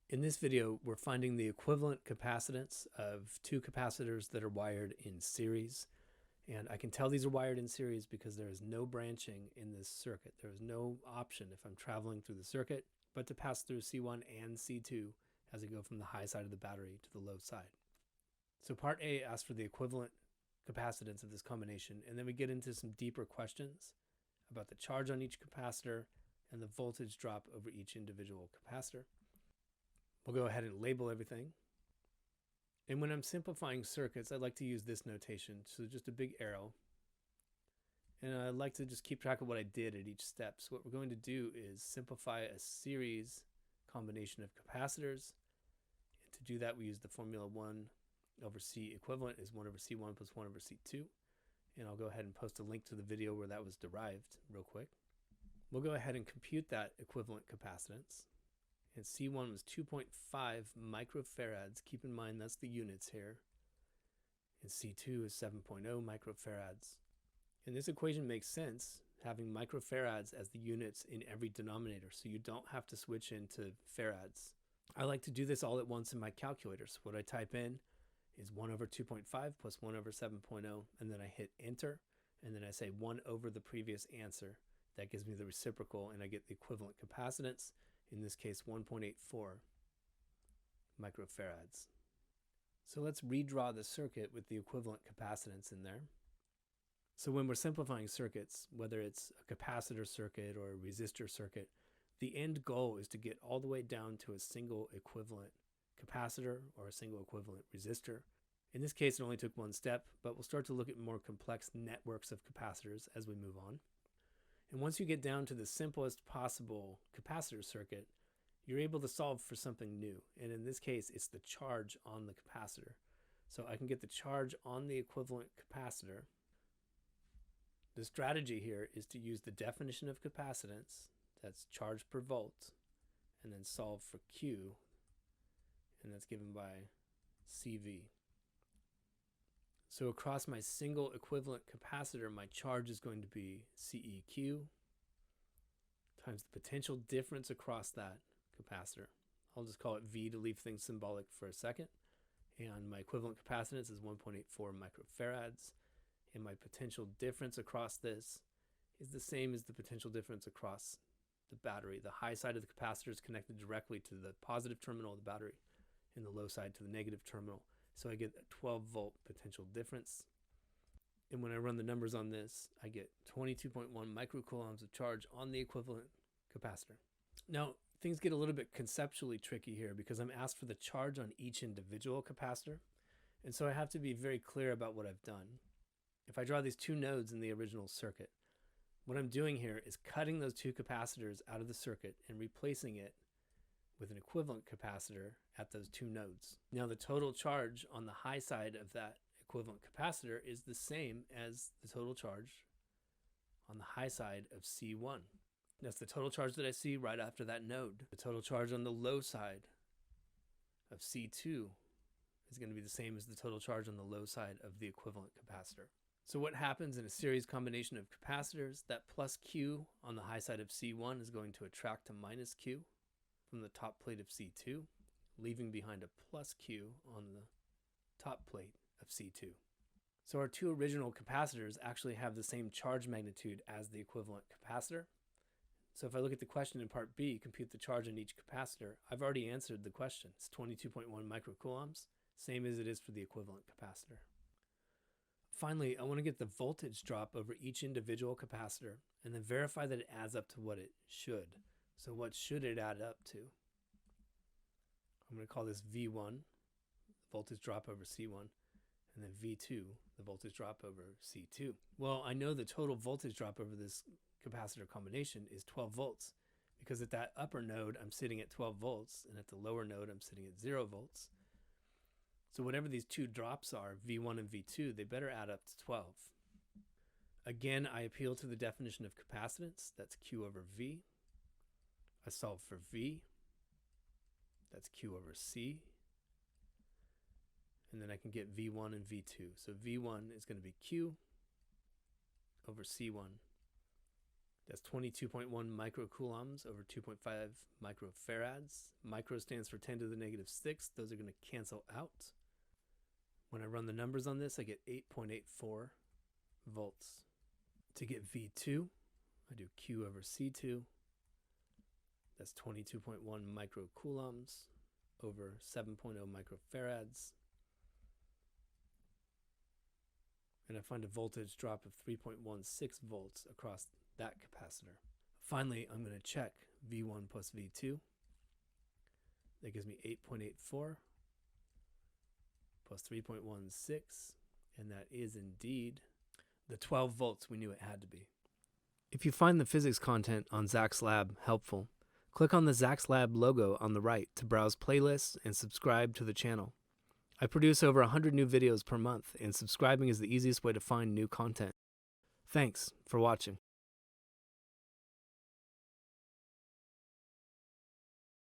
In this video, we're finding the equivalent capacitance of two capacitors that are wired in series. And I can tell these are wired in series because there is no branching in this circuit. There is no option if I'm traveling through the circuit, but to pass through C1 and C2 as I go from the high side of the battery to the low side. So part A asks for the equivalent capacitance of this combination, and then we get into some deeper questions about the charge on each capacitor and the voltage drop over each individual capacitor. We'll go ahead and label everything. And when I'm simplifying circuits, I like to use this notation. So just a big arrow. And I like to just keep track of what I did at each step. So what we're going to do is simplify a series combination of capacitors. And to do that, we use the formula 1 over C equivalent is 1 over C1 plus 1 over C2. And I'll go ahead and post a link to the video where that was derived real quick. We'll go ahead and compute that equivalent capacitance. And C1 was 2.5 microfarads. Keep in mind that's the units here. And C2 is 7.0 microfarads. And this equation makes sense, having microfarads as the units in every denominator, so you don't have to switch into farads. I like to do this all at once in my calculator. So what I type in is 1 over 2.5 plus 1 over 7.0, and then I hit enter, and then I say 1 over the previous answer. That gives me the reciprocal, and I get the equivalent capacitance. In this case, 1.84 microfarads. So let's redraw the circuit with the equivalent capacitance in there. So when we're simplifying circuits, whether it's a capacitor circuit or a resistor circuit, the end goal is to get all the way down to a single equivalent capacitor or a single equivalent resistor. In this case, it only took one step, but we'll start to look at more complex networks of capacitors as we move on. And once you get down to the simplest possible capacitor circuit, you're able to solve for something new. And in this case, it's the charge on the capacitor. So I can get the charge on the equivalent capacitor. The strategy here is to use the definition of capacitance, that's charge per volt, and then solve for Q, and that's given by CV. So across my single equivalent capacitor, my charge is going to be CEQ times the potential difference across that capacitor. I'll just call it V to leave things symbolic for a second. And my equivalent capacitance is 1.84 microfarads. And my potential difference across this is the same as the potential difference across the battery. The high side of the capacitor is connected directly to the positive terminal of the battery, and the low side to the negative terminal. So I get a 12 volt potential difference. And when I run the numbers on this, I get 22.1 microcoulombs of charge on the equivalent capacitor. Now, things get a little bit conceptually tricky here because I'm asked for the charge on each individual capacitor. And so I have to be very clear about what I've done. If I draw these two nodes in the original circuit, what I'm doing here is cutting those two capacitors out of the circuit and replacing it with an equivalent capacitor at those two nodes. Now the total charge on the high side of that equivalent capacitor is the same as the total charge on the high side of C1. That's the total charge that I see right after that node. The total charge on the low side of C2 is going to be the same as the total charge on the low side of the equivalent capacitor. So what happens in a series combination of capacitors, that plus Q on the high side of C1 is going to attract to minus Q from the top plate of C2, leaving behind a plus Q on the top plate of C2. So our two original capacitors actually have the same charge magnitude as the equivalent capacitor. So if I look at the question in part B, compute the charge on each capacitor, I've already answered the question. It's 22.1 microcoulombs, same as it is for the equivalent capacitor. Finally, I want to get the voltage drop over each individual capacitor and then verify that it adds up to what it should. So what should it add up to? I'm going to call this V1, the voltage drop over C1, and then V2, the voltage drop over C2. Well, I know the total voltage drop over this capacitor combination is 12 volts because at that upper node, I'm sitting at 12 volts, and at the lower node, I'm sitting at 0 volts. So whatever these two drops are, V1 and V2, they better add up to 12. Again, I appeal to the definition of capacitance. That's Q over V. I solve for V. That's Q over C. And then I can get V1 and V2. So V1 is going to be Q over C1 That's 22.1 microcoulombs over 2.5 microfarads. Micro stands for 10 to the negative 6. Those are going to cancel out. When I run the numbers on this, I get 8.84 volts. To get V2, I do Q over C2. That's 22.1 microcoulombs over 7.0 microfarads. And I find a voltage drop of 3.16 volts across that capacitor. Finally, I'm going to check V1 plus V2. That gives me 8.84 plus 3.16, and that is indeed the 12 volts we knew it had to be. If you find the physics content on Zach's Lab helpful, click on the Zach's Lab logo on the right to browse playlists and subscribe to the channel. I produce over 100 new videos per month, and subscribing is the easiest way to find new content. Thanks for watching.